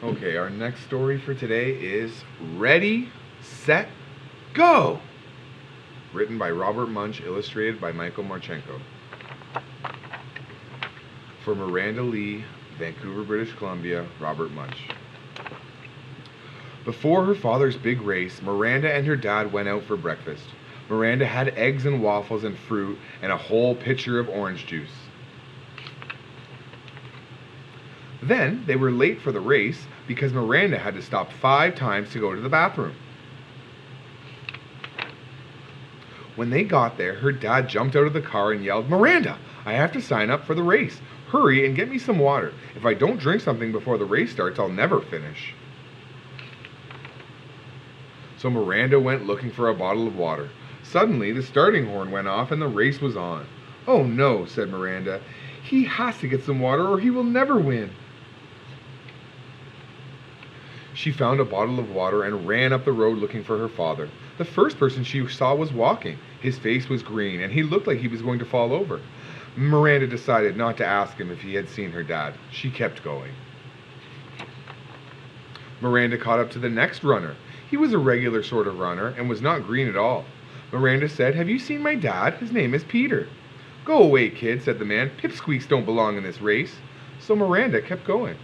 Okay, our next story for today is Ready, Set, Go! Written by Robert Munsch, illustrated by Michael Marchenko. For Miranda Lee, Vancouver, British Columbia, Robert Munsch. Before her father's big race, Miranda and her dad went out for breakfast. Miranda had eggs and waffles and fruit and a whole pitcher of orange juice. Then they were late for the race because Miranda had to stop 5 times to go to the bathroom. When they got there, her dad jumped out of the car and yelled, "Miranda, I have to sign up for the race. Hurry and get me some water. If I don't drink something before the race starts, I'll never finish." So Miranda went looking for a bottle of water. Suddenly, the starting horn went off and the race was on. "Oh no," said Miranda. "He has to get some water or he will never win." She found a bottle of water and ran up the road looking for her father. The first person she saw was walking. His face was green and he looked like he was going to fall over. Miranda decided not to ask him if he had seen her dad. She kept going. Miranda caught up to the next runner. He was a regular sort of runner and was not green at all. Miranda said, "Have you seen my dad? His name is Peter." "Go away, kid," said the man. "Pipsqueaks don't belong in this race." So Miranda kept going.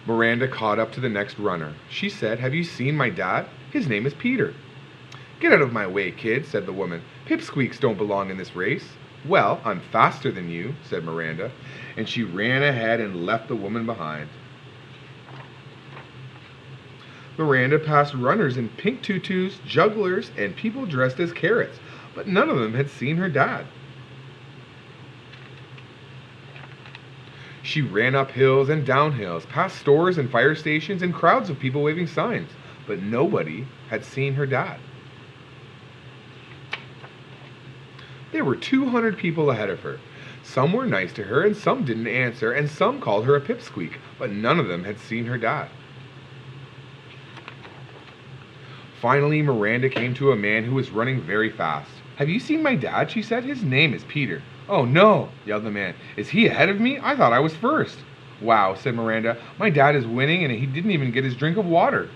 Miranda caught up to the next runner. She said, "Have you seen my dad? His name is Peter." "Get out of my way, kid," said the woman. "Pipsqueaks don't belong in this race." "Well, I'm faster than you," said Miranda, and she ran ahead and left the woman behind. Miranda passed runners in pink tutus, jugglers, and people dressed as carrots, but none of them had seen her dad. She ran up hills and down hills, past stores and fire stations and crowds of people waving signs, but nobody had seen her dad. There were 200 people ahead of her. Some were nice to her and some didn't answer, and some called her a pipsqueak, but none of them had seen her dad. Finally, Miranda came to a man who was running very fast. "Have you seen my dad?" she said. "His name is Peter." "Oh no," yelled the man. "Is he ahead of me? I thought I was first." "Wow," said Miranda. "My dad is winning and he didn't even get his drink of water."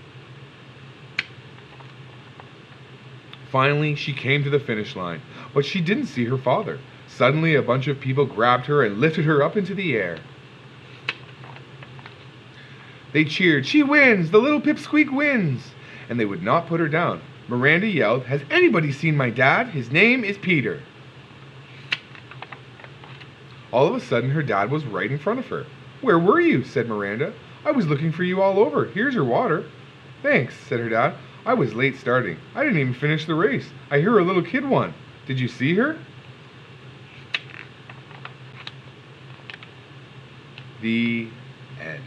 Finally, she came to the finish line, but she didn't see her father. Suddenly, a bunch of people grabbed her and lifted her up into the air. They cheered, "She wins! The little pipsqueak wins!" And they would not put her down. Miranda yelled, "Has anybody seen my dad? His name is Peter." All of a sudden, her dad was right in front of her. "Where were you?" said Miranda. "I was looking for you all over. Here's your water." "Thanks," said her dad. "I was late starting. I didn't even finish the race. I hear a little kid won. Did you see her?" The end.